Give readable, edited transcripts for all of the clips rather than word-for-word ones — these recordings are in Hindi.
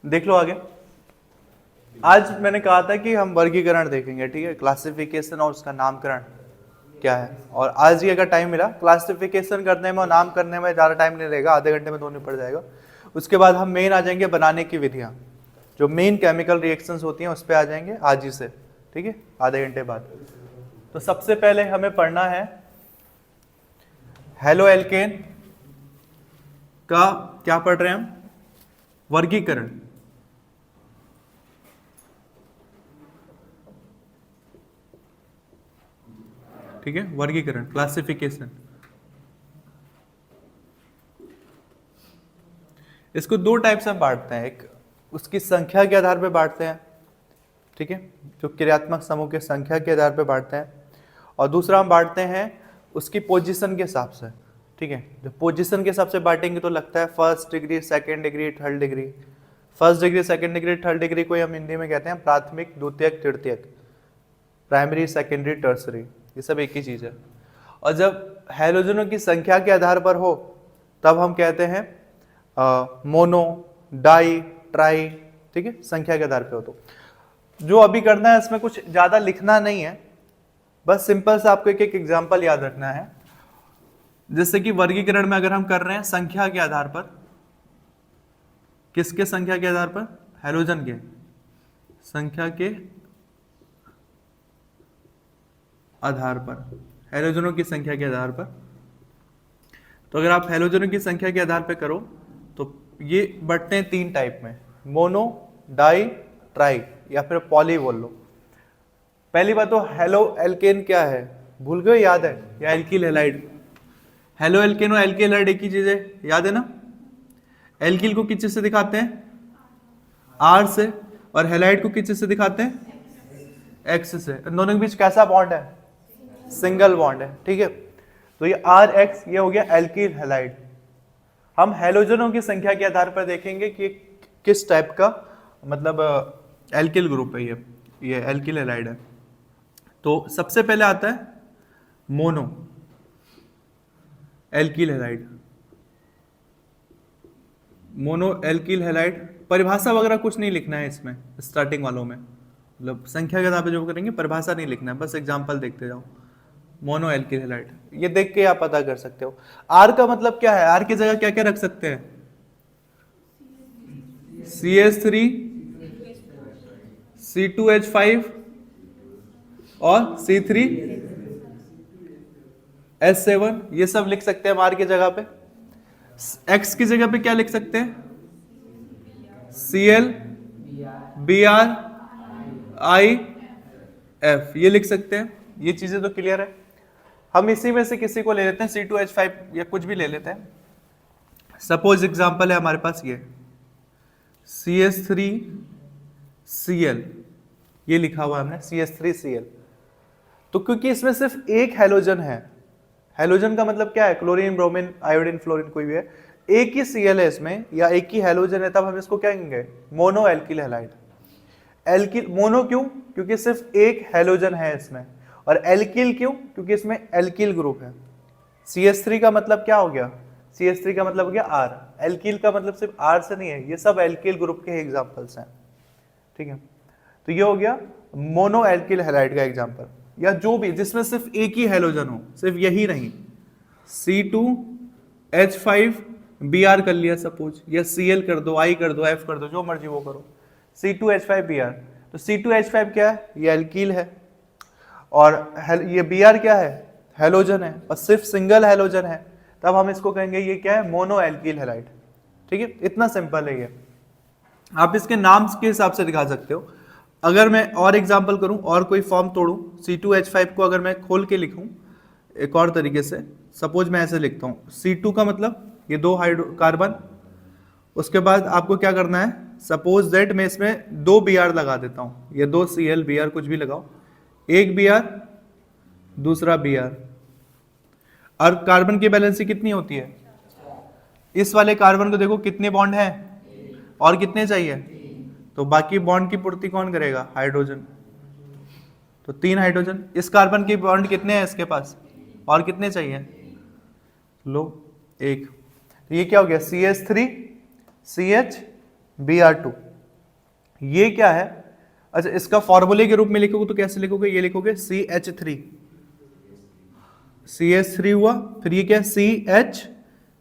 देख लो आगे। आज मैंने कहा था कि हम वर्गीकरण देखेंगे, ठीक है, क्लासिफिकेशन और उसका नामकरण क्या है। और आज ही अगर टाइम मिला क्लासिफिकेशन करने में और नाम करने में ज़्यादा टाइम नहीं लगेगा, आधे घंटे में दोनों निपट जाएगा। उसके बाद हम मेन आ जाएंगे बनाने की विधियाँ, जो मेन केमिकल रिएक्शंस होती हैं उस पर आ जाएंगे आज ही से, ठीक है, आधे घंटे बाद। तो सबसे पहले हमें पढ़ना है हेलो एल्केन का, क्या पढ़ रहे हैं हम, वर्गीकरण। ठीक है, वर्गीकरण, क्लासिफिकेशन। इसको दो टाइप से बांटते हैं, एक उसकी संख्या के आधार पर बांटते हैं, ठीक है, जो क्रियात्मक समूह के संख्या के आधार पर बांटते हैं, और दूसरा हम बांटते हैं उसकी पोजीशन के हिसाब से, ठीक है। जो पोजीशन के हिसाब से बांटेंगे तो लगता है first degree, second degree, third degree. First degree, second degree, third degree को हम हिंदी में कहते हैं प्राथमिक, द्वितीयक, तृतीयक, प्राइमरी, सेकेंडरी, टर्सरी, ये सब एक ही चीज है। और जब हैलोजनों की संख्या के आधार पर हो तब हम कहते हैं मोनो, डाई, ट्राई, ठीक है, संख्या के आधार पर हो। तो जो अभी करना है इसमें कुछ ज्यादा लिखना नहीं है, बस सिंपल से आपको एक एक एग्जांपल याद रखना है। जैसे कि वर्गीकरण में अगर हम कर रहे हैं संख्या के आधार पर, किसके संख्या के आधार पर, हैलोजन के संख्या के आधार पर, हैलोजनों की संख्या के आधार पर। तो अगर आप हैलोजनों की संख्या के आधार पर करो तो ये बटते हैं तीन टाइप में, मोनो, डाई, ट्राई, या फिर पॉली बोल लो। पहली बात तो हेलो एल्केन क्या है, भूल गए, याद है, या एल्किल हैलाइड। हेलो एल्केन और एल्किल हैलाइड एक ही चीज है, याद है ना। एल्किल को किस चीज से दिखाते हैं, आर से, और हैलाइड को किस चीज से दिखाते हैं, एक्स से। इन दोनों के बीच कैसा बॉन्ड है, सिंगल बॉन्ड है, ठीक है। तो ये आर एक्स, ये हो गया एल्किल हैलाइड। हम हैलोजनों की संख्या के आधार पर देखेंगे कि किस टाइप का मतलब एल्किल ग्रुप है ये एल्किल हैलाइड है। तो सबसे पहले आता है mono alkyl halide. Mono alkyl halide, परिभाषा वगैरह कुछ नहीं लिखना है इसमें स्टार्टिंग वालों में, मतलब संख्या के आधार पर जो करेंगे परिभाषा नहीं लिखना है, बस एग्जांपल देखते जाओ। मोनो एल्किल हैलाइड, ये देख के आप पता कर सकते हो। आर का मतलब क्या है, आर की जगह क्या क्या रख सकते हैं, CH3, C2H5 और C3H7, ये सब लिख सकते हैं आर की जगह पे। एक्स की जगह पे क्या लिख सकते हैं, Cl, Br, IF, ये लिख सकते हैं। ये चीजें तो क्लियर है। हम इसी में से किसी को ले लेते हैं, C2H5 या कुछ भी ले लेते हैं। सपोज एग्जांपल है हमारे पास ये CH3Cl, ये लिखा हुआ है हमने CH3Cl। तो क्योंकि इसमें सिर्फ एक हैलोजन है, हैलोजन का मतलब क्या है, क्लोरीन, ब्रोमीन, आयोडीन, फ्लोरीन, कोई भी है, एक ही Cl है इसमें या एक ही हैलोजन है, तब हम इसको क्या कहेंगे, mono alkyl halide. Alkyl mono क्यों, क्योंकि सिर्फ एक हैलोजन है इसमें, और एल्किल क्यों, क्योंकि इसमें एल्किल ग्रुप है। CH3 का मतलब क्या हो गया, CH3 का मतलब हो गया R, एल्किल का मतलब सिर्फ R से नहीं है, ये सब एल्किल ग्रुप के एग्जांपल्स हैं, ठीक है। तो ये हो गया मोनो एल्किल हैलाइड का एग्जांपल, या जो भी जिसमें सिर्फ एक ही हैलोजन हो, सिर्फ यही नहीं, C2H5Br कर लिया सपोज, या Cl कर दो, I कर दो, F कर दो, जो मर्जी वो करो, C2H5Br। तो C2H5 क्या है, ये एल्किल है, और ये Br क्या है, हैलोजन है, और सिर्फ सिंगल हैलोजन है, तब हम इसको कहेंगे ये क्या है, मोनो एल्किल हैलाइड, ठीक है। इतना सिंपल है ये, आप इसके नाम के हिसाब से दिखा सकते हो। अगर मैं और एग्जांपल करूं और कोई फॉर्म तोड़ूं, C2H5 को अगर मैं खोल के लिखूं एक और तरीके से, सपोज मैं ऐसे लिखता हूं, C2 का मतलब ये दो हाइड्रोकार्बन, उसके बाद आपको क्या करना है, सपोज दैट मैं इसमें दो Br लगा देता हूं, ये दो Cl, Br कुछ भी लगाओ, एक Br दूसरा Br, और कार्बन की बैलेंसी कितनी होती है, इस वाले कार्बन को देखो कितने बॉन्ड हैं और कितने चाहिए, तो बाकी बॉन्ड की पूर्ति कौन करेगा, हाइड्रोजन, तो 3 हाइड्रोजन। इस कार्बन की बॉन्ड कितने हैं इसके पास और कितने चाहिए, लो 1। तो ये क्या हो गया, CH3CH Br2, ये क्या है? अच्छा, इसका फॉर्मूले के रूप में लिखोगे तो कैसे लिखोगे? ये लिखोगे CH3, CH3 हुआ, फिर ये क्या है? CH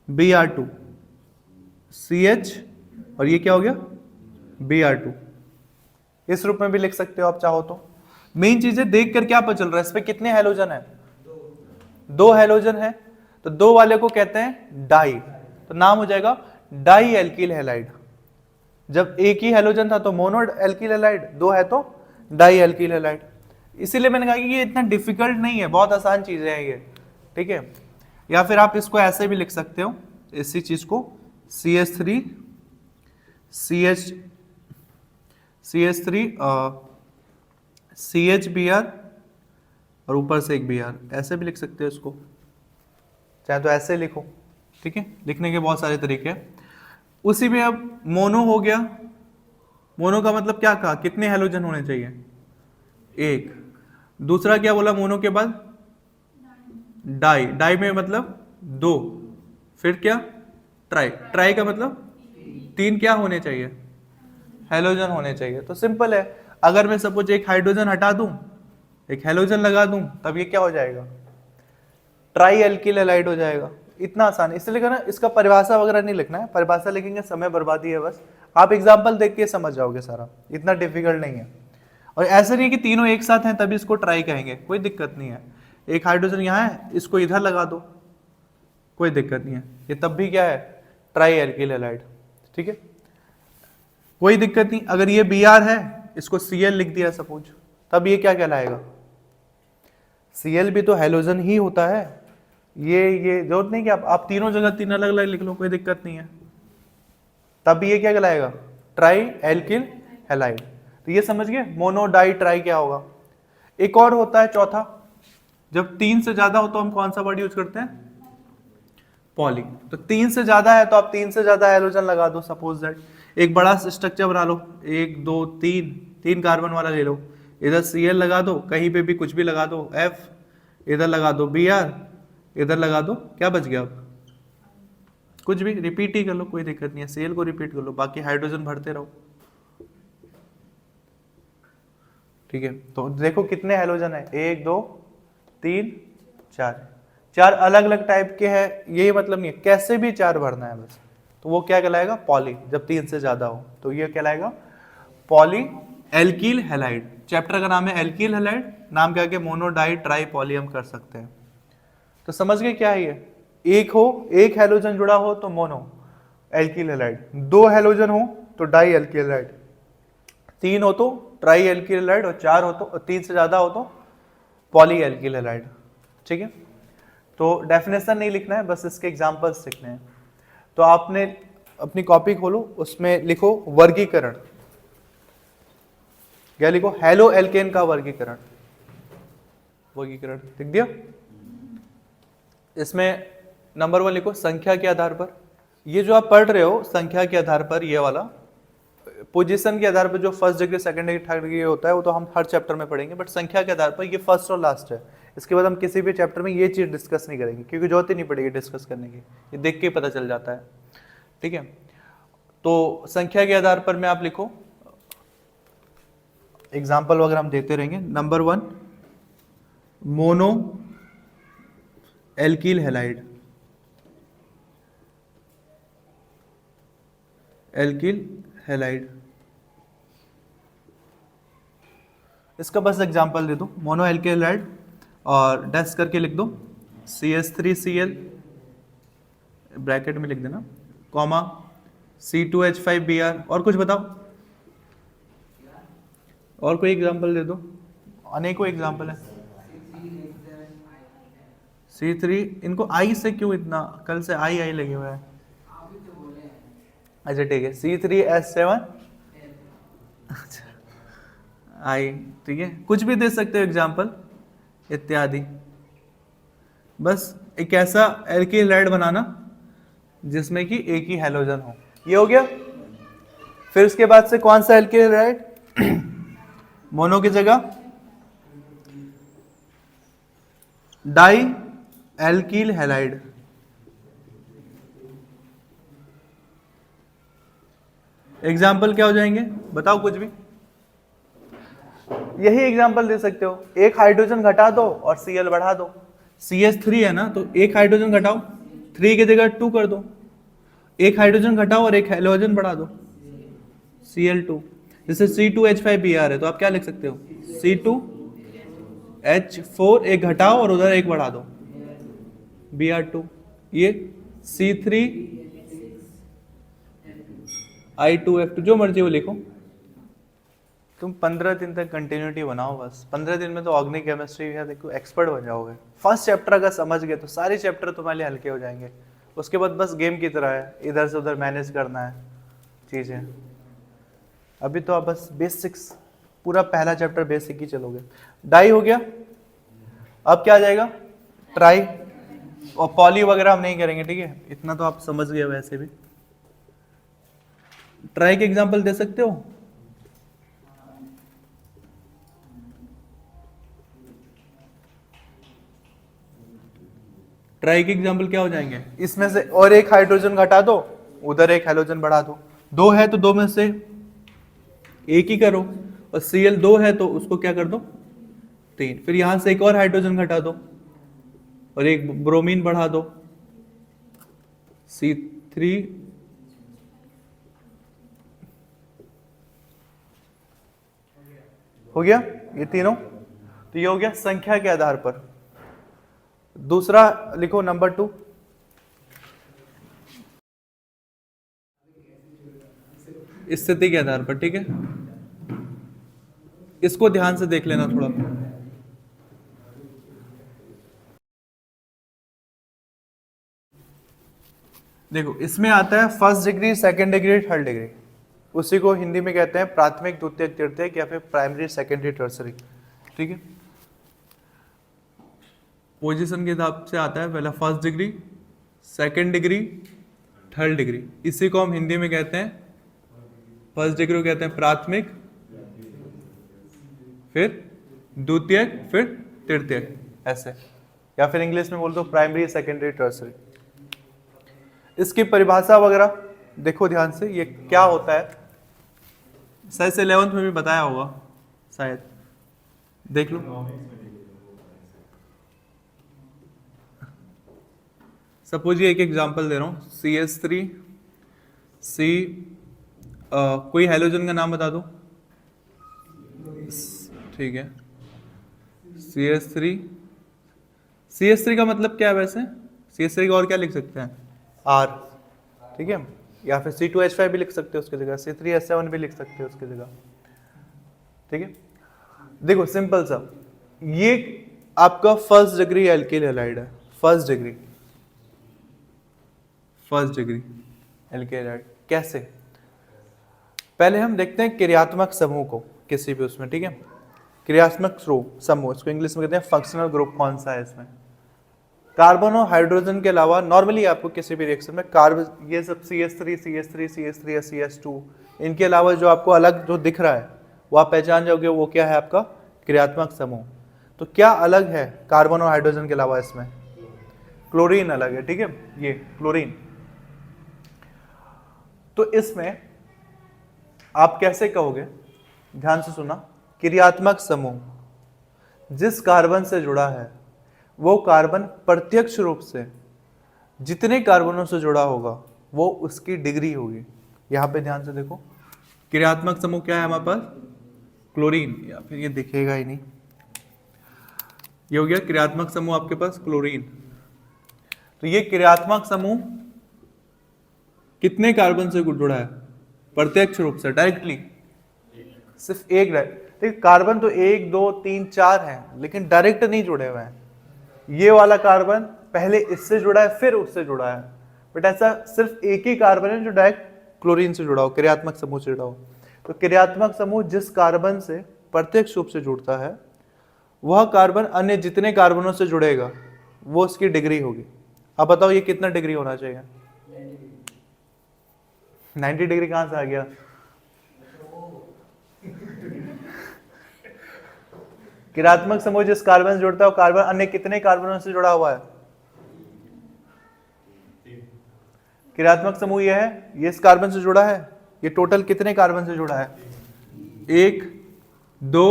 Br2, CH, और ये क्या हो गया? Br2। इस रूप में भी लिख सकते हो आप चाहो तो। मेन चीजें देख कर क्या पता चल रहा है? इस पे कितने हेलोजन है? दो हेलोजन है, तो दो वाले को कहते हैं डाई, तो नाम हो जाएगा डाई एल्किल हैलाइड। जब एक ही हेलोजन था तो मोनो एल्किल हैलाइड, दो है तो डाई एल्किल हैलाइड। इसीलिए मैंने कहा कि ये इतना डिफिकल्ट नहीं है, बहुत आसान चीजें हैं ये, ठीक है। या फिर आप इसको ऐसे भी लिख सकते हो, इसी चीज को CH3 CHBr और ऊपर से एक Br, ऐसे भी लिख सकते हो इसको, चाहे तो ऐसे लिखो, ठीक है। लिखने के बहुत सारे तरीके हैं। उसी में अब मोनो हो गया, मोनो का मतलब क्या कहा? कितने हेलोजन होने चाहिए? एक। दूसरा क्या बोला मोनो के बाद? डाई, डाई में मतलब दो। फिर क्या? ट्राई, ट्राई का मतलब तीन क्या होने चाहिए? हेलोजन होने चाहिए। तो सिंपल है, अगर मैं सपोज एक हाइड्रोजन हटा दूं, एक हेलोजन लगा दूं, तब ये क्या हो जाएगा? ट्राई एल्किल हैलाइड हो जाएगा। इतना आसान, इसलिए कहना इसका परिभाषा वगैरह नहीं लिखना है, परिभाषा लिखेंगे समय बर्बादी है बस। आप एग्जाम्पल देख के समझ जाओगे सारा, इतना डिफिकल्ट नहीं है। और ऐसा नहीं है कि तीनों एक साथ हैं तभी इसको ट्राई कहेंगे, कोई दिक्कत नहीं है। एक हाइड्रोजन यहाँ है, इसको इधर लगा दो, कोई दिक्कत नहीं है, ये तब भी क्या है? ट्राई एल्किल हैलाइड, ठीक है, कोई दिक्कत नहीं। अगर ये Br है, इसको Cl लिख दिया सपोज, तब ये क्या कहलाएगा? Cl भी तो हेलोजन ही होता है। ये जरूरत नहीं कि आप तीनों जगह तीन अलग अलग लिख लो, कोई दिक्कत नहीं है, तब ये क्या कहलाएगा? Try alkyl halide. तो ये समझ गए मोनो डाई ट्राई क्या होगा। एक और होता है चौथा, जब तीन से ज्यादा हो तो हम कौन सा वर्ड यूज करते हैं? पॉली। तो तीन से ज्यादा है तो आप तीन से ज्यादा हेलोजन लगा दो, सपोज दैट एक बड़ा स्ट्रक्चर बना लो, एक दो तीन, तीन कार्बन वाला ले लो, इधर Cl लगा दो, कहीं पे भी कुछ भी लगा दो, F, इधर लगा दो Br, इधर लगा दो, क्या बच गया? अब कुछ भी रिपीट ही कर लो, कोई दिक्कत नहीं है, Cl को रिपीट कर लो, बाकी हाइड्रोजन भरते रहो, ठीक है। तो देखो कितने हेलोजन है, एक दो तीन चार, चार अलग अलग टाइप के हैं, यही मतलब नहीं है, कैसे भी चार भरना है बस। तो वो क्या कहलाएगा? पॉली, जब तीन से ज्यादा हो तो ये कहलाएगा पॉली एल्किल हैलाइड। चैप्टर का नाम है एल्किल हैलाइड, नाम क्या? मोनो डाई ट्राई पॉली हम कर सकते हैं। तो समझ गए क्या है ये? एक हो, एक हेलोजन जुड़ा हो तो मोनो एल्किल हैलाइड, दो हेलोजन हो तो डाई एल्किल हैलाइड, तीन हो तो ट्राई एल्किल हैलाइड, और चार हो तो, तीन से ज्यादा हो तो पॉली एल्किल हैलाइड, ठीक है। तो डेफिनेशन नहीं लिखना है, बस इसके एग्जांपल्स लिखने हैं। तो आपने अपनी कॉपी खोलो, उसमें लिखो वर्गीकरण, क्या लिखो? हेलो एल्केन का वर्गीकरण, वर्गीकरण लिख दिया। इसमें नंबर 1 लिखो संख्या के आधार पर। ये जो आप पढ़ रहे हो संख्या के आधार पर, ये वाला पोजीशन के आधार पर जो first degree second degree third degree होता है वो तो हम हर चैप्टर में पढ़ेंगे, बट संख्या के आधार पर ये फर्स्ट और लास्ट है। इसके बाद हम किसी भी चैप्टर में ये चीज डिस्कस नहीं करेंगे, क्योंकि जरूरत ही नहीं पड़ेगी डिस्कस करने की, ये देख के पता चल जाता है, ठीक है। तो संख्या के आधार पर में आप लिखो, एग्जाम्पल वगैरह हम देते रहेंगे। Number 1 mono alkyl halide, alkyl halide, इसका बस एग्जांपल दे दो, मोनो एल्किल हैलाइड, और डैश करके लिख दो CH3Cl, ब्रैकेट में लिख देना, कॉमा C2H5Br, और कुछ बताओ, और कोई एग्जांपल दे दो, अनेकों एग्जांपल है। C3, इनको आई से क्यों इतना, कल से आई लगे हुए हैं? अच्छा ठीक है, C3H7 आई, ठीक है, कुछ भी दे सकते हो एग्जांपल इत्यादि। बस एक ऐसा एल्किल हैलाइड बनाना जिसमें कि एक ही हेलोजन हो, ये हो गया। फिर उसके बाद से कौन सा एल्किल हैलाइड? मोनो की जगह डाई एल्किल हैलाइड, एग्जाम्पल क्या हो जाएंगे? बताओ कुछ भी, यही एग्जांपल दे सकते हो। एक हाइड्रोजन घटा दो और Cl बढ़ा दो। CH3 है ना, तो एक हाइड्रोजन घटाओ, 3 की जगह 2 कर दो, एक हाइड्रोजन घटाओ और एक हैलोजन बढ़ा दो, Cl2। जैसे C2H5Br है तो आप क्या लिख सकते हो, C2H4 एक घटाओ और उधर एक बढ़ा दो, Br2। ये C3I2F2 जो मर्जी वो लिखो। तुम 15 दिन तक कंटिन्यूटी बनाओ, बस 15 दिन में तो ऑर्गेनिक केमिस्ट्री है देखो एक्सपर्ट बन जाओगे। फर्स्ट चैप्टर अगर समझ गए तो सारे चैप्टर तुम्हारे लिए हल्के हो जाएंगे। उसके बाद बस गेम की तरह है, इधर से उधर मैनेज करना है चीज़ें। अभी तो आप बस बेसिक्स, पूरा पहला चैप्टर बेसिक ही चलोगे। डाई हो गया, अब क्या आ जाएगा, ट्राई और पॉली वगैरह हम नहीं करेंगे, ठीक है, इतना तो आप समझ गए वैसे भी। ट्राई के एग्जांपल दे सकते हो, ट्राई के एग्जांपल क्या हो जाएंगे, इसमें से और एक हाइड्रोजन घटा दो, उधर एक हाइड्रोजन बढ़ा दो। दो है तो दो में से एक ही करो, और Cl 2 है तो उसको क्या कर दो 3। फिर यहां से एक और हाइड्रोजन घटा दो और एक ब्रोमीन बढ़ा दो, C3 हो गया ये तीनों। तो ये हो गया संख्या के आधार पर। दूसरा लिखो नंबर 2, स्थिति के आधार पर, ठीक है। इसको ध्यान से देख लेना थोड़ा। देखो इसमें आता है first degree, second degree, third degree. उसी को हिंदी में कहते हैं प्राथमिक, द्वितीयक, तृतीयक या फिर प्राइमरी, सेकेंडरी, टर्सरी, ठीक है। पोजीशन के हिसाब से आता है, पहला first degree, second degree, third degree. इसी को हम हिंदी में कहते हैं, फर्स्ट डिग्री को कहते हैं प्राथमिक, फिर द्वितीयक, फिर तृतीयक, ऐसे। या फिर इंग्लिश में बोल दो प्राइमरी, सेकेंडरी, टर्सरी। इसकी परिभाषा वगैरह देखो ध्यान से, ये क्या होता है, शायद से 11th में भी बताया होगा, शायद देख लो। सपोज ये एक एग्जांपल दे रहा हूँ, CH3 C, कोई हैलोजन का नाम बता दो, ठीक है। CH3 का मतलब क्या है वैसे, CH3 का और क्या लिख सकते हैं, R, ठीक है। या फिर C2H5 भी लिख सकते हो उसकी जगह, C3H7 भी लिख सकते हो उसकी जगह, ठीक है। देखो सिंपल सा, ये आपका फर्स्ट डिग्री एल्किल हैलाइड है, फर्स्ट डिग्री एल्किल हैलाइड। कैसे, पहले हम देखते हैं क्रियात्मक समूह को किसी भी उसमें, ठीक है। क्रियात्मक समूह, इसको इंग्लिश में कहते हैं फंक्शनल ग्रुप, कौन सा है इसमें, कार्बन और हाइड्रोजन के अलावा नॉर्मली आपको किसी भी रिएक्शन में कार्बन, ये सब CH3 या CH2, इनके अलावा जो आपको अलग जो दिख रहा है वो आप पहचान जाओगे, वो क्या है आपका क्रियात्मक समूह। तो क्या अलग है कार्बन और हाइड्रोजन के अलावा इसमें, क्लोरीन अलग है, ठीक है, ये क्लोरीन। तो इसमें आप कैसे कहोगे, ध्यान से सुना, क्रियात्मक समूह जिस कार्बन से जुड़ा है वो कार्बन प्रत्यक्ष रूप से जितने कार्बनों से जुड़ा होगा वो उसकी डिग्री होगी। यहां पे ध्यान से देखो, क्रियात्मक समूह क्या है हमारे पास, क्लोरीन, या फिर ये दिखेगा ही नहीं, ये हो गया क्रियात्मक समूह आपके पास क्लोरीन। तो ये क्रियात्मक समूह कितने कार्बन से जुड़ा है, प्रत्यक्ष रूप से, डायरेक्टली सिर्फ एक, देखिए कार्बन तो 1 2 3 4 हैं, लेकिन डायरेक्ट नहीं जुड़े हुए हैं। ये वाला कार्बन पहले इससे जुड़ा है फिर उससे जुड़ा है, बट ऐसा सिर्फ एक ही कार्बन है जो डायरेक्ट क्लोरीन से जुड़ा हो, क्रियात्मक समूह से जुड़ा हो। तो क्रियात्मक समूह जिस कार्बन से प्रत्यक्ष रूप से जुड़ता है वह कार्बन अन्य जितने कार्बनों से जुड़ेगा वो उसकी डिग्री होगी। अब बताओ ये कितना डिग्री होना चाहिए, 90 डिग्री कहां से आ गया, क्रियात्मक समूह जिस कार्बन से जुड़ता है वो कार्बन अन्य कितने कार्बनों से जुड़ा हुआ है, क्रियात्मक समूह ये है, ये इस कार्बन से जुड़ा है, ये टोटल कितने कार्बन से जुड़ा है 1 2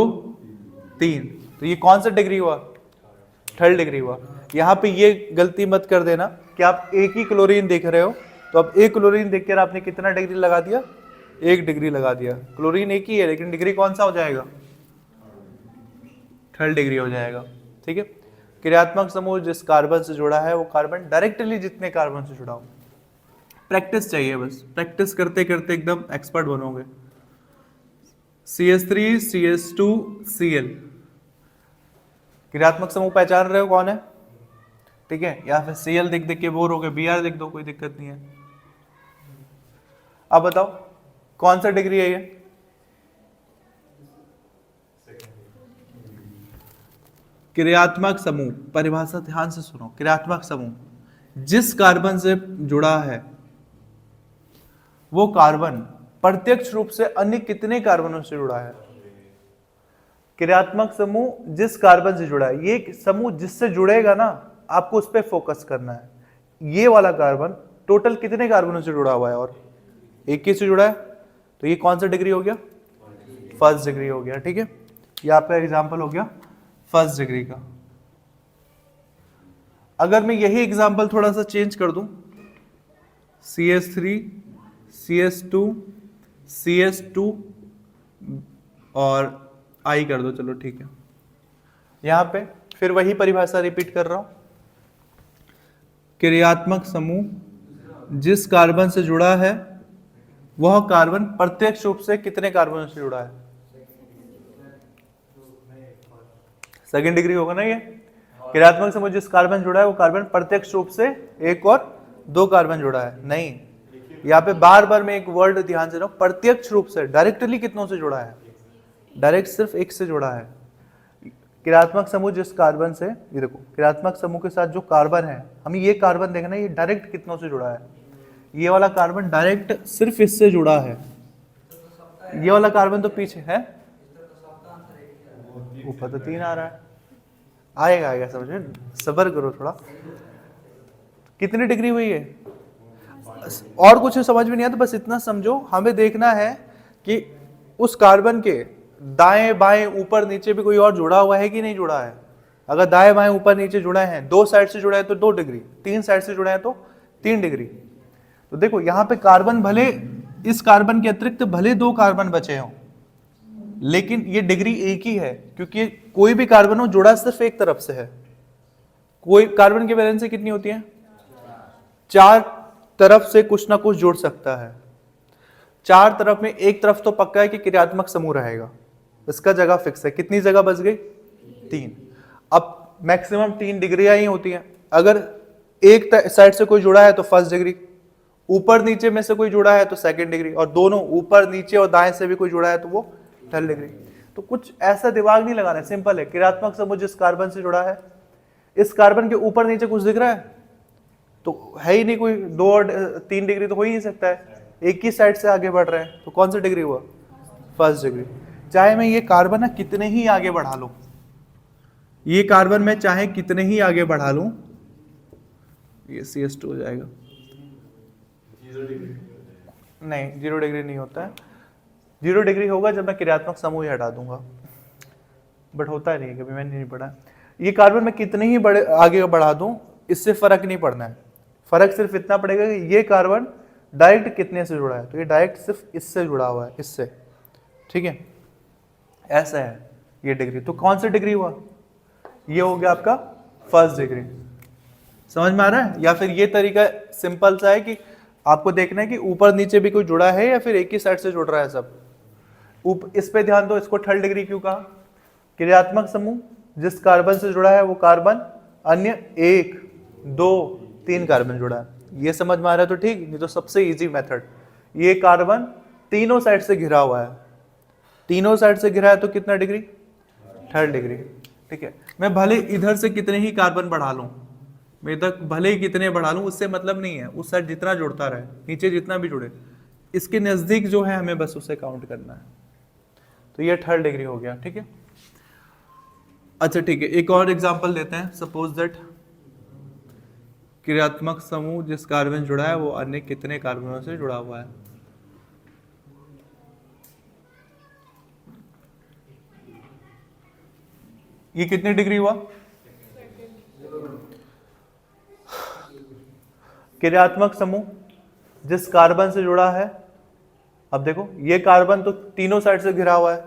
3, तो ये कौन सा डिग्री हुआ? थर्ड डिग्री हुआ। यहाँ पे ये गलती मत कर देना कि आप एक ही क्लोरीन देख रहे हो, तो अब एक क्लोरीन देखकर आपने कितना डिग्री लगा दिया? 1 डिग्री लगा दिया। क्लोरीन एक ही है लेकिन डिग्री कौन सा हो जाएगा? थर्ड डिग्री हो जाएगा। ठीक है। क्रियात्मक समूह जिस कार्बन से जुड़ा है वो कार्बन डायरेक्टली जितने कार्बन से जुड़ा हो। प्रैक्टिस चाहिए, बस प्रैक्टिस करते करते एकदम एक्सपर्ट बनोगे। CH3 CH2 Cl, क्रियात्मक समूह पहचान रहे हो कौन है? ठीक है। या फिर Cl देख देख के बोर हो गए, Br लिख दो, कोई दिक्कत नहीं है। अब बताओ कौन सा डिग्री है ये? क्रियात्मक समूह, परिभाषा ध्यान से सुनो। क्रियात्मक समूह जिस कार्बन से जुड़ा है वो कार्बन प्रत्यक्ष रूप से अन्य कितने कार्बनों से जुड़ा है? क्रियात्मक समूह जिस कार्बन से जुड़ा है, ये समूह जिससे जुड़ेगा ना, आपको उस पर फोकस करना है। ये वाला कार्बन टोटल कितने कार्बनों से जुड़ा हुआ है? और एक ही से जुड़ा है, तो ये कौन सा डिग्री हो गया? फर्स्ट डिग्री हो गया। ठीक है, ये आपका एग्जाम्पल हो गया फर्स्ट डिग्री का। अगर मैं यही एग्जाम्पल थोड़ा सा चेंज कर दूं, CH3 CH2 CH2 और I कर दो, चलो ठीक है। यहां पे फिर वही परिभाषा रिपीट कर रहा हूं। क्रियात्मक समूह जिस कार्बन से जुड़ा है वह कार्बन प्रत्यक्ष रूप से कितने कार्बनों से जुड़ा है? सेकेंड डिग्री होगा ना ये। क्रियात्मक समूह जिस कार्बन से जुड़ा है वो कार्बन प्रत्यक्ष रूप से एक और दो कार्बन जुड़ा है। नहीं, यहाँ पे बार बार मैं एक वर्ड ध्यान से रहा हूं, प्रत्यक्ष रूप से। डायरेक्टली कितनों से जुड़ा है? डायरेक्ट सिर्फ एक से जुड़ा है। क्रियात्मक समूह जिस कार्बन से, ये देखो क्रियात्मक समूह के साथ जो कार्बन है, हमें ये कार्बन देखना है, ये डायरेक्ट कितनों से जुड़ा है? ये वाला कार्बन डायरेक्ट सिर्फ इससे जुड़ा है। ये वाला कार्बन तो पीछे है, ऊपर तो 3 आ रहा है। आएगा आएगा, समझ में, सब्र करो थोड़ा। कितनी डिग्री हुई है? और कुछ समझ में नहीं आता, बस इतना समझो, हमें देखना है कि उस कार्बन के दाएं बाएं ऊपर नीचे भी कोई और जुड़ा हुआ है कि नहीं जुड़ा है। अगर दाएं बाएं ऊपर नीचे जुड़ा है, 2 साइड से जुड़ा है तो 2 डिग्री, 3 साइड से जुड़ा है तो 3 डिग्री। तो देखो यहाँ पे कार्बन, भले इस कार्बन के अतिरिक्त भले 2 कार्बन बचे हों, लेकिन ये डिग्री एक ही है, क्योंकि कोई भी कार्बन हो जुड़ा सिर्फ एक तरफ से है। कोई कार्बन की वैलेंसी कितनी होती है? 4 तरफ से कुछ ना कुछ जुड़ सकता है। 4 तरफ में एक तरफ तो पक्का है कि क्रियात्मक समूह रहेगा, इसका जगह फिक्स है। कितनी जगह बच गई? 3। अब मैक्सिमम 3 डिग्रियां ही होती हैं। अगर एक साइड से कोई जुड़ा है तो फर्स्ट डिग्री, ऊपर नीचे में से कोई जुड़ा है तो सेकंड डिग्री, और दोनों ऊपर नीचे और दाएं से भी कोई जुड़ा है तो वो थर्ड डिग्री। तो कुछ ऐसा दिमाग नहीं लगाना है, सिंपल है। क्रियात्मक समूह जिस कार्बन से जुड़ा है, इस कार्बन के ऊपर नीचे कुछ दिख रहा है तो है ही नहीं, कोई 2 और 3 डिग्री तो हो ही नहीं सकता है। एक ही साइड से आगे बढ़ रहे हैं तो कौन सा डिग्री हुआ? First degree. चाहे मैं ये कार्बन ना कितने ही आगे बढ़ा लूं, ये कार्बन मैं चाहे कितने ही आगे बढ़ा लूं, ये CH2 हो जाएगा। 0 डिग्री नहीं, 0 डिग्री नहीं होता है। 0 डिग्री होगा जब मैं क्रियात्मक समूह ही हटा दूंगा, बट होता नहीं है, कभी मैंने नहीं पढ़ा। ये कार्बन मैं कितने ही बड़े आगे बढ़ा दूं, इससे फर्क नहीं पड़ना है। फर्क सिर्फ इतना पड़ेगा कि ये कार्बन डायरेक्ट कितने से जुड़ा है, तो ये डायरेक्ट सिर्फ इससे जुड़ा हुआ है, इससे। ठीक है, ऐसा है ये डिग्री। तो कौन सा डिग्री हुआ? ये हो गया आपका फर्स्ट डिग्री। समझ में आ रहा है? या फिर ये तरीका सिंपल सा है कि आपको देखना है कि ऊपर नीचे भी कोई जुड़ा है या फिर एक ही साइड से जुड़ रहा है सब। इस पे ध्यान दो, इसको थर्ड डिग्री क्यों कहा? क्रियात्मक समूह जिस कार्बन से जुड़ा है वो कार्बन अन्य 1 2 3 कार्बन जुड़ा है। ये समझ में आ रहा है तो ठीक, नहीं तो सबसे इजी मेथड, ये कार्बन तीनों साइड से घिरा हुआ है। तीनों साइड से घिरा है तो कितना डिग्री? Third degree. ठीक है, मैं भले इधर से कितने ही कार्बन बढ़ा लूं, मैं तक भले ही कितने बढ़ा लूं, उससे मतलब नहीं है। उस साइड जितना जुड़ता रहे, नीचे जितना भी जुड़े, इसके नजदीक जो है हमें बस उसे काउंट करना है। तो ये थर्ड डिग्री हो गया। ठीक है, अच्छा ठीक है, एक और एग्जांपल देते हैं। सपोज दैट क्रियात्मक समूह जिस कार्बन जुड़ा है वो अन्य कितने कार्बनों से जुड़ा हुआ है। ये कितनी डिग्री हुआ? क्रियात्मक समूह जिस कार्बन से जुड़ा है, अब देखो ये कार्बन तो तीनों साइड से घिरा हुआ है,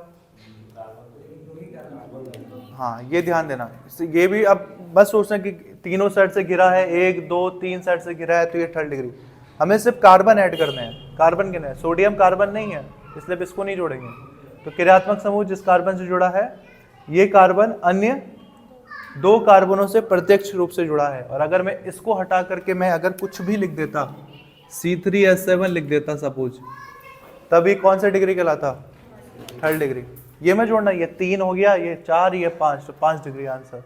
हाँ ये ध्यान देना, ये भी अब बस सोचना कि तीनों साइड से घिरा है, 1 2 3 साइड से घिरा है, तो ये 3rd डिग्री। हमें सिर्फ कार्बन ऐड करने हैं, कार्बन कितने हैं? सोडियम कार्बन नहीं है, इसलिए इसको नहीं जोड़ेंगे। तो क्रियात्मक समूह जिस कार्बन से जुड़ा है, ये कार्बन अन्य 2 कार्बनों से प्रत्यक्ष रूप से जुड़ा है। और अगर मैं इसको हटा करके मैं अगर कुछ भी लिख देता, C3H7 लिख देता सपोज, तभी कौन सा डिग्री कहलाता? 3rd degree. ये मैं जोड़ना, ये 3 हो गया, ये 4, ये 5, तो 5 डिग्री आंसर।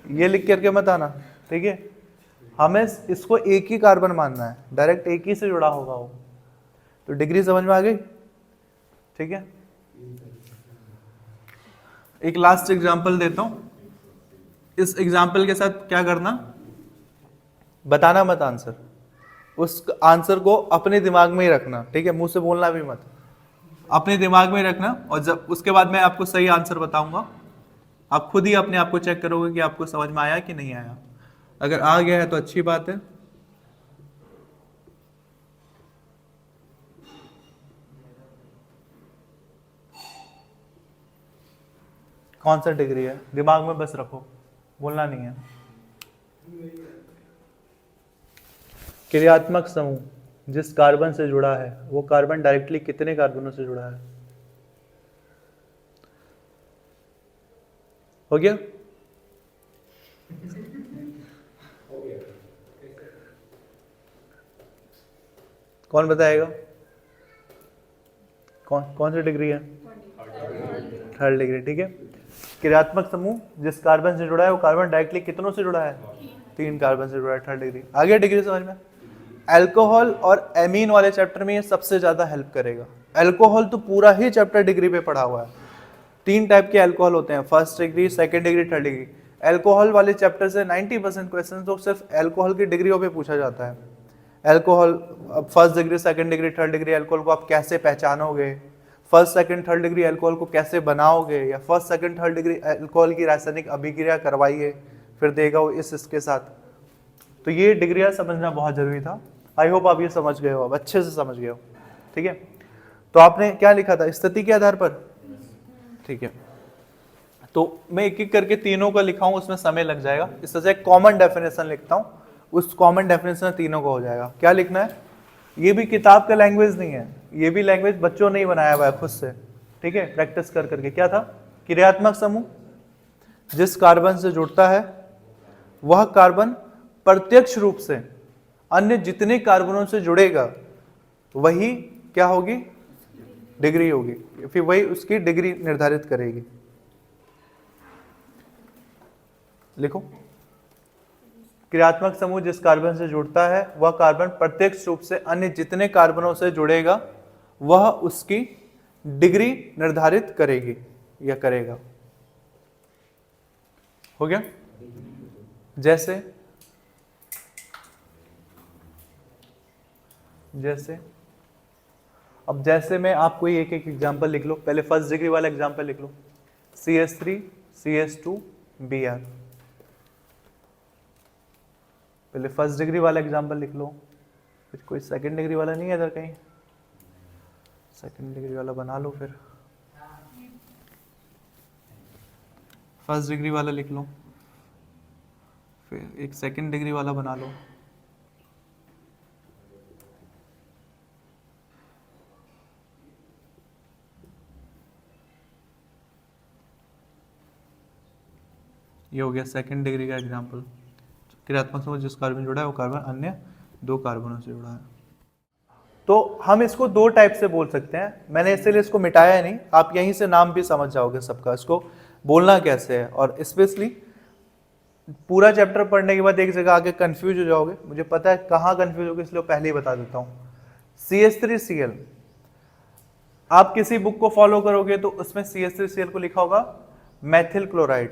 ये लिख करके मत आना, ठीक है? हमें इसको एक ही कार्बन मानना है, डायरेक्ट एक ही से जुड़ा होगा वो। तो डिग्री समझ में आ गई, ठीक है? एक लास्ट एग्जांपल देता हूं, इस एग्जांपल के साथ क्या करना, बताना मत आंसर, उस आंसर को अपने दिमाग में ही रखना, ठीक है? मुंह से बोलना भी मत, अपने दिमाग में रखना। और जब उसके बाद मैं आपको सही आंसर बताऊंगा, आप खुद ही अपने आप को चेक करोगे कि आपको समझ में आया कि नहीं आया। अगर आ गया है तो अच्छी बात है। कौन सा डिग्री है दिमाग में बस रखो, बोलना नहीं है। क्रियात्मक समूह जिस कार्बन से जुड़ा है, वो कार्बन डायरेक्टली कितने कार्बनों से जुड़ा है? हो गया? कौन बताएगा? कौन सी डिग्री है? 3rd डिग्री, ठीक है? क्रियात्मक समूह जिस कार्बन से जुड़ा है, वो कार्बन डायरेक्टली कितनों से जुड़ा है? 3 कार्बन से जुड़ा है, 3rd डिग्री। आ गया डिग्री समझ में? अल्कोहल और एमीन वाले चैप्टर में ये सबसे ज्यादा हेल्प करेगा। अल्कोहल तो पूरा ही चैप्टर डिग्री पे पढ़ा हुआ है। 3 टाइप के अल्कोहल होते हैं, 1st degree, 2nd degree, 3rd degree. Alcohol वाले चैप्टर से 90% क्वेश्चन तो सिर्फ अल्कोहल की डिग्रियों पे पूछा जाता है। अल्कोहल, अब 1st degree, 2nd degree, 3rd degree alcohol को आप कैसे पहचानोगे, 1st, 2nd, 3rd degree alcohol को कैसे बनाओगे, या 1st, 2nd, 3rd degree alcohol की रासायनिक अभिक्रिया करवाइए, फिर देगा वो इसके साथ। तो ये डिग्रियां समझना बहुत जरूरी था। आई होप आप ये समझ गए हो, अब अच्छे से समझ गए हो, ठीक है? तो आपने क्या लिखा था, स्थिति के आधार पर, ठीक है? तो मैं एक एक करके तीनों का लिखा हूं, उसमें समय लग जाएगा। इस तरह से कॉमन डेफिनेशन लिखता हूं, उस कॉमन डेफिनेशन तीनों का हो जाएगा। क्या लिखना है? ये भी किताब का लैंग्वेज नहीं है, ये भी लैंग्वेज बच्चों ने ही बनाया हुआ है खुद से, ठीक है? प्रैक्टिस कर करके। क्या था? क्रियात्मक समूह जिस कार्बन से जुड़ता है, वह कार्बन प्रत्यक्ष रूप से अन्य जितने कार्बनों से जुड़ेगा, वही क्या होगी? डिग्री होगी, फिर वही उसकी डिग्री निर्धारित करेगी। लिखो, क्रियात्मक समूह जिस कार्बन से जुड़ता है, वह कार्बन प्रत्यक्ष रूप से अन्य जितने कार्बनों से जुड़ेगा, वह उसकी डिग्री निर्धारित करेगी या करेगा। हो गया? जैसे अब जैसे मैं आपको एक एक एग्जांपल लिख लो। पहले 1st डिग्री वाला एग्जांपल लिख लो, CH3 CH2 Br। पहले 1st डिग्री वाला एग्जांपल लिख लो, फिर कोई 2nd डिग्री वाला नहीं है इधर कहीं? 2nd डिग्री वाला बना लो, फिर 1st डिग्री वाला लिख लो, फिर एक 2nd डिग्री वाला बना लो। ये हो गया 2nd डिग्री का एग्जांपल। क्रियात्मक समूह जिस कार्बन जुड़ा है, वो कार्बन अन्य 2 कार्बनों से जुड़ा है। तो हम इसको 2 टाइप से बोल सकते हैं। मैंने इसलिए इसको मिटाया नहीं, आप यहीं से नाम भी समझ जाओगे सबका, इसको बोलना कैसे है। और स्पेशली पूरा चैप्टर पढ़ने के बाद एक जगह आके कंफ्यूज हो जाओगे, मुझे पता है कहाँ कंफ्यूज होगे, इसलिए पहले ही बता देता हूँ। CH3Cl, आप किसी बुक को फॉलो करोगे तो उसमें CH3Cl को लिखा होगा मैथिल क्लोराइड,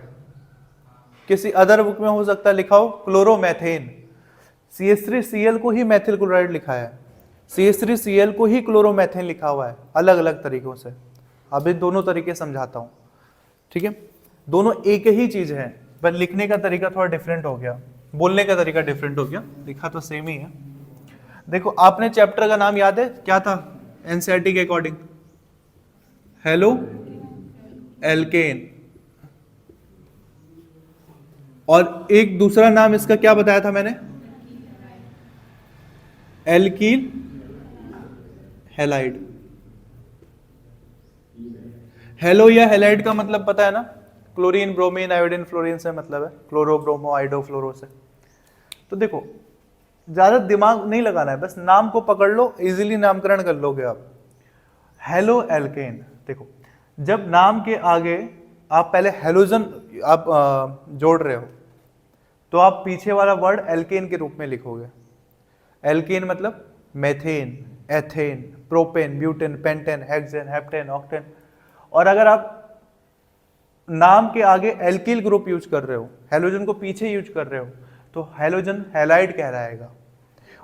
किसी अदर बुक में हो सकता है लिखा हो क्लोरोमेथेन। CH3Cl को ही मैथिल क्लोराइड लिखा है, CH3Cl को ही क्लोरोमेथेन लिखा हुआ है, अलग अलग तरीकों से। अब इन दोनों तरीके समझाता हूं, ठीक है? दोनों एक ही चीज है, पर लिखने का तरीका थोड़ा डिफरेंट हो गया, बोलने का तरीका डिफरेंट हो गया, लिखा तो सेम ही है। देखो आपने चैप्टर का नाम याद है क्या था एनसीईआरटी के अकॉर्डिंग? Halo alkane. और एक दूसरा नाम इसका क्या बताया था मैंने? एल्कील हैलाइड। हेलो या हैलाइड का मतलब पता है ना? क्लोरीन, ब्रोमीन, आयोडीन, फ्लोरीन से मतलब है, क्लोरो, ब्रोमो, आइडो, फ्लोरो से। तो देखो ज्यादा दिमाग नहीं लगाना है, बस नाम को पकड़ लो, इजीली नामकरण कर लोगे आप। हेलो एल्केन, देखो जब नाम के आगे आप पहले हेलोजन आप जोड़ रहे हो, तो आप पीछे वाला वर्ड एल्केन के रूप में लिखोगे। एल्केन मतलब methane, ethane, propane, butane, pentane, hexane, heptane, octane. और अगर आप नाम के आगे एल्किल ग्रुप यूज कर रहे हो, हेलोजन को पीछे यूज कर रहे हो, तो हेलोजन हैलाइड कहलाएगा।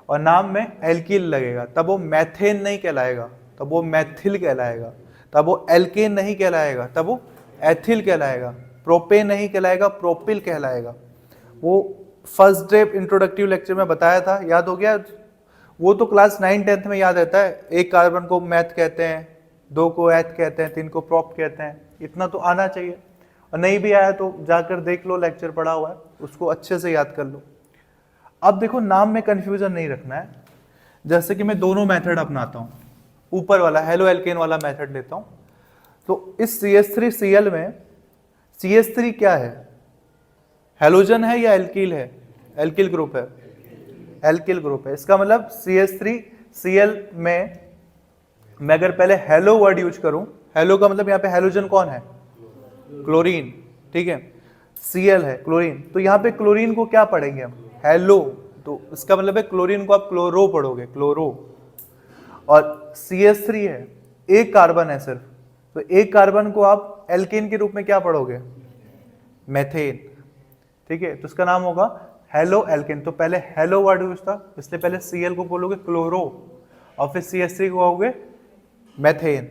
और नाम में एल्किल लगेगा तब वो मैथेन नहीं कहलाएगा, तब वो मैथिल कहलाएगा। तब वो एल्केन नहीं कहलाएगा, तब वो एथिल कहलाएगा। प्रोपेन नहीं कहलाएगा, प्रोपिल कहलाएगा। वो फर्स्ट डे इंट्रोडक्टिव लेक्चर में बताया था, याद हो गया? वो तो क्लास 9-10 में याद रहता है। एक कार्बन को मैथ कहते हैं, 2 को एथ कहते हैं, 3 को प्रोप कहते हैं, इतना तो आना चाहिए। और नहीं भी आया तो जाकर देख लो, लेक्चर पढ़ा हुआ है, उसको अच्छे से याद कर लो। अब देखो नाम में कंफ्यूजन नहीं रखना है। जैसे कि मैं दोनों मेथड अपनाता हूँ, ऊपर वाला हेलो एल्केन वाला मेथड लेता हूँ। तो इस CH3Cl में CH3 क्या है? हेलोजन है या एल्किल है? एल्किल ग्रुप है, एल्किल ग्रुप है। इसका मतलब CH3Cl में मैं अगर पहले हेलो वर्ड यूज करूं, हेलो का मतलब यहाँ पे हेलोजन कौन है? क्लोरीन, ठीक है। Cl है क्लोरीन, तो यहाँ पे क्लोरीन को क्या पढ़ेंगे हम? हेलो। तो इसका मतलब है क्लोरीन को आप क्लोरो पढ़ोगे, क्लोरो। और CH3 है, एक कार्बन है सिर्फ, तो एक कार्बन को आप एल्केन के रूप में क्या पढ़ोगे? मेथेन, ठीक है। तो इसका नाम होगा हेलो एल्केन। तो पहले हेलो वर्ड यूज था, इसलिए पहले Cl को बोलोगे क्लोरो, और फिर CH3 को कहोगे मेथेन।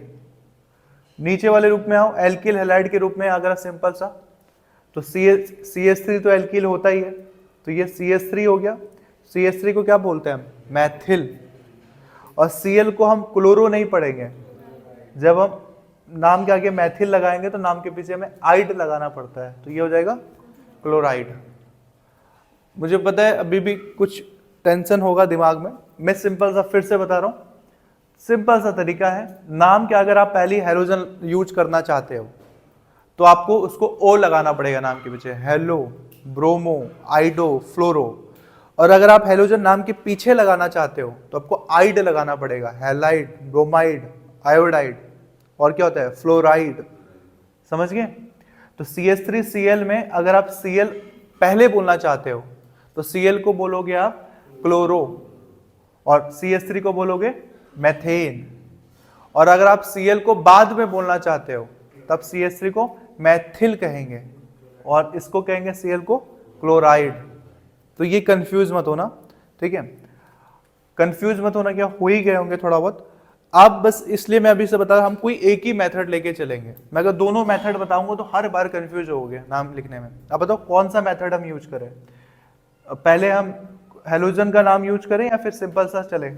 नीचे वाले रूप में आओ, एल्किल हैलाइड के रूप में अगर सिंपल सा, तो CH3 तो एल्किल होता ही है, तो ये CH3 हो गया। CH3 को क्या बोलते हैं हम? मैथिल। और Cl को हम क्लोरो नहीं पढ़ेंगे, जब हम नाम के आगे मैथिल लगाएंगे तो नाम के पीछे हमें आइड लगाना पड़ता है, तो ये हो जाएगा क्लोराइड। मुझे पता है अभी भी कुछ टेंशन होगा दिमाग में, मैं सिंपल सा फिर से बता रहा हूँ। सिंपल सा तरीका है, नाम के अगर आप पहली हेलोजन यूज करना चाहते हो तो आपको उसको ओ लगाना पड़ेगा नाम के पीछे, हेलो, ब्रोमो, आइडो, फ्लोरो। और अगर आप हेलोजन नाम के पीछे लगाना चाहते हो तो आपको आइड लगाना पड़ेगा, हैलाइड, ब्रोमाइड, आयोडाइड, और क्या होता है? फ्लोराइड। समझ गए? तो CH3Cl में अगर आप Cl पहले बोलना चाहते हो तो Cl को बोलोगे आप क्लोरो, और CH3 को बोलोगे मेथेन। और अगर आप Cl को बाद में बोलना चाहते हो तब CH3 को मैथिल कहेंगे, और इसको कहेंगे Cl को क्लोराइड। तो ये कंफ्यूज मत होना, ठीक है? कंफ्यूज मत होना, क्या हो ही गए होंगे थोड़ा बहुत आप, बस इसलिए मैं अभी से बता रहा, हम कोई एक ही मेथड लेके चलेंगे। मैं अगर दोनों मेथड बताऊंगा तो हर बार कंफ्यूज होगे नाम लिखने में। अब बताओ कौन सा मेथड हम यूज करें? पहले हम हेलोजन का नाम यूज करें या फिर सिंपल सा चले,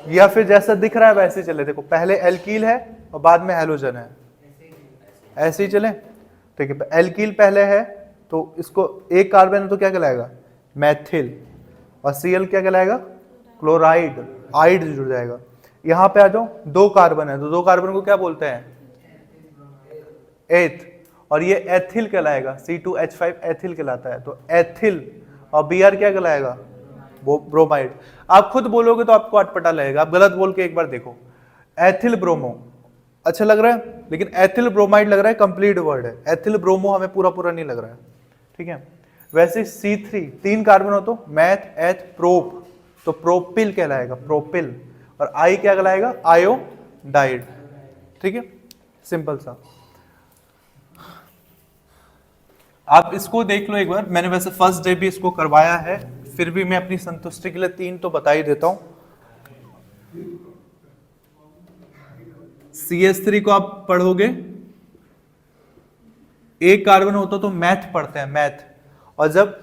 या फिर जैसा दिख रहा है वैसे चले? देखो पहले एल्कील है और बाद में हेलोजन है, ऐसे ही चले, ठीक है। एल्कील पहले है तो इसको एक कार्बन है तो क्या कहलाएगा? मैथिल। और Cl क्या कहलाएगा? क्लोराइड, आइड जुड़ जाएगा। यहां पे आ जाओ, 2 कार्बन है तो 2 कार्बन को क्या बोलते हैं? एथ, और ये एथिल कहलाएगा, C2H5 एथिल कहलाता है, तो एथिल। और Br क्या कहलाएगा? ब्रोमाइड। आप खुद बोलोगे तो आपको अटपटा लगेगा, आप गलत बोल के एक बार देखो। एथिल ब्रोमो अच्छा लग रहा है, लेकिन एथिल ब्रोमाइड लग रहा है, कंप्लीट वर्ड है। एथिल ब्रोमो हमें पूरा पूरा नहीं लग रहा है, ठीक है। वैसे C3 3 कार्बन हो तो मैथ, एथ, प्रोप, तो प्रोपिल कहलाएगा, प्रोपिल। और आई क्या कहलाएगा? आयोडाइड, ठीक है। सिंपल सा, आप इसको देख लो एक बार। मैंने वैसे फर्स्ट डे भी इसको करवाया है, फिर भी मैं अपनी संतुष्टि के लिए 3 तो बता ही देता हूं। CH3 को आप पढ़ोगे एक कार्बन होता तो मैथ पढ़ते हैं, मैथ, और जब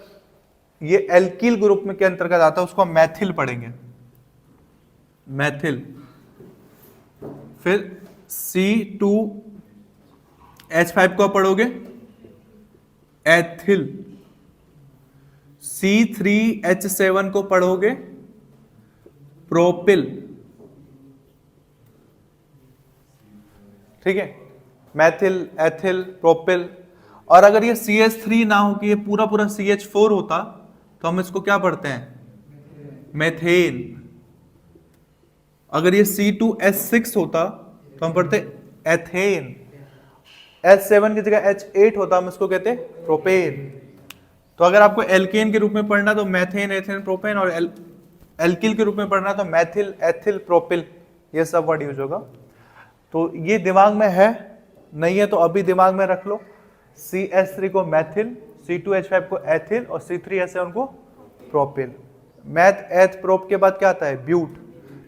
ये एल्किल ग्रुप में के अंतर्गत आता है उसको हम मैथिल पढ़ेंगे, मैथिल। फिर C2H5 को पढ़ोगे एथिल, C3H7 को पढ़ोगे प्रोपिल, ठीक है, मैथिल, एथिल, प्रोपिल। और अगर ये CH3 ना हो कि ये पूरा पूरा CH4 होता तो हम इसको क्या पढ़ते हैं, मेथेन। अगर ये C2H6 होता तो हम पढ़ते एथेन। H7 की जगह H8 होता हम इसको कहते प्रोपेन। तो अगर आपको एल्केन के रूप में पढ़ना तो मैथेन, एथेन, प्रोपेन, और एल्किल के रूप में पढ़ना तो मैथिल, एथिल, प्रोपिल, ये सब वर्ड यूज होगा। तो ये दिमाग में है, नहीं है तो अभी दिमाग में रख लो। CH3 को मैथिल, C2H5 को एथिल और C3H7 को प्रोपिल। मैथ, एथ, प्रोप के बाद क्या आता है, ब्यूट,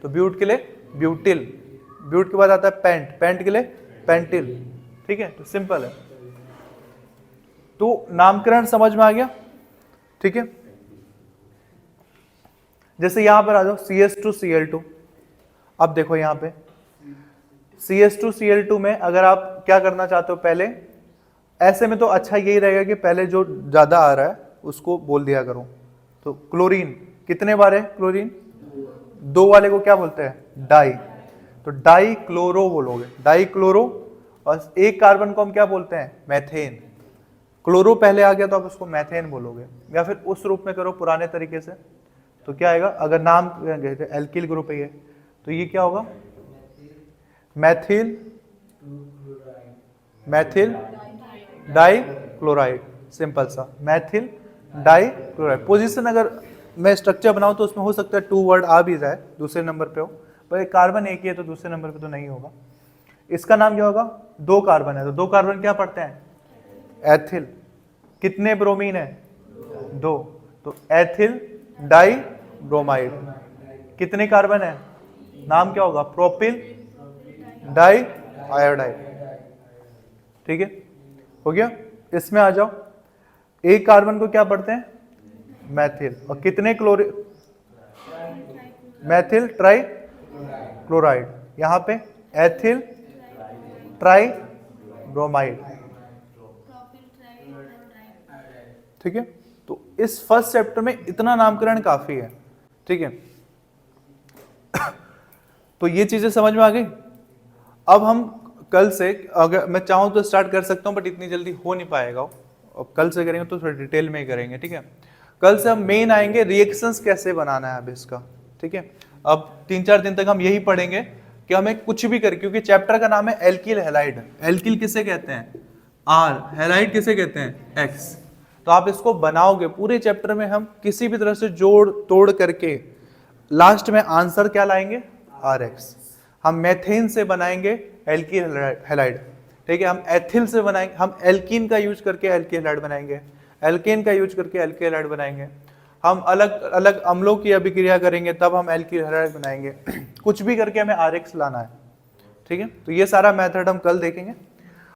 तो ब्यूट के लिए ब्यूटिल, ब्यूट के बाद आता है पेंट, पेंट के लिए पेंटिल, ठीक है। तो सिंपल है। तो नामकरण समझ में आ गया, ठीक है। जैसे यहां पर आ जाओ CH2Cl2। अब देखो यहां पे CH2Cl2 में अगर आप क्या करना चाहते हो, पहले ऐसे में तो अच्छा यही रहेगा कि पहले जो ज्यादा आ रहा है उसको बोल दिया करो। तो क्लोरीन कितने बार है, क्लोरीन 2 वाले को क्या बोलते हैं, डाई, तो डाई क्लोरो बोलोगे, डाई क्लोरो। और एक कार्बन को हम क्या बोलते हैं, मैथेन। क्लोरो पहले आ गया तो आप उसको मैथेन बोलोगे, या फिर उस रूप में करो पुराने तरीके से। तो क्या आएगा, अगर नाम एल्किल ग्रुप है ये, तो ये क्या होगा, methyl, methyl dichloride, simple सा, मैथिल डाई क्लोराइड। पोजीशन अगर मैं स्ट्रक्चर बनाऊं तो उसमें हो सकता है 2 वर्ड आ भी जाए, दूसरे नंबर पे हो, पर कार्बन एक ही है तो दूसरे नंबर पे तो नहीं होगा। इसका नाम क्या होगा, 2 कार्बन है तो 2 कार्बन क्या पढ़ते हैं, एथिल। कितने ब्रोमीन है, 2, तो एथिल डाई ब्रोमाइड। कितने कार्बन है, नाम क्या होगा, प्रोपिल डाई आयोडाइड, ठीक है, हो गया। इसमें आ जाओ, एक कार्बन को क्या पढ़ते हैं, मैथिल, और कितने मैथिल ट्राई क्लोराइड, यहां पे एथिल ट्राई ब्रोमाइड, ठीक है। तो इस फर्स्ट चैप्टर में इतना नामकरण काफी है, ठीक है। तो ये चीजें समझ में आ गई। अब हम कल से, अगर मैं चाहूं तो स्टार्ट कर सकता हूं, बट इतनी जल्दी हो नहीं पाएगा, और कल से करेंगे तो थोड़ा डिटेल में ही करेंगे, ठीक है। कल से हम मेन आएंगे रिएक्शंस कैसे बनाना है अब इसका, ठीक है। अब 3-4 दिन तक हम यही पढ़ेंगे कि हमें कुछ भी कर, क्योंकि चैप्टर का नाम है एल्किल हैलाइड। एल्किल किसे कहते हैं, R, हैलाइड किसे कहते हैं, X। तो आप इसको बनाओगे पूरे चैप्टर में, हम किसी भी तरह से जोड़ तोड़ करके लास्ट में आंसर क्या लाएंगे, RX। हम मेथेन से बनाएंगे एल्किल हैलाइड, ठीक है। हम एथिल से बनाएंगे, हम एल्कीन का यूज करके एल्किल हैलाइड बनाएंगे, एल्केन का यूज करके एल्किल हैलाइड बनाएंगे। हम अलग अलग अम्लों की अभिक्रिया करेंगे तब हम एल्किल हैलाइड बनाएंगे। कुछ भी करके हमें RX लाना है, ठीक है। तो ये सारा मेथड हम कल देखेंगे।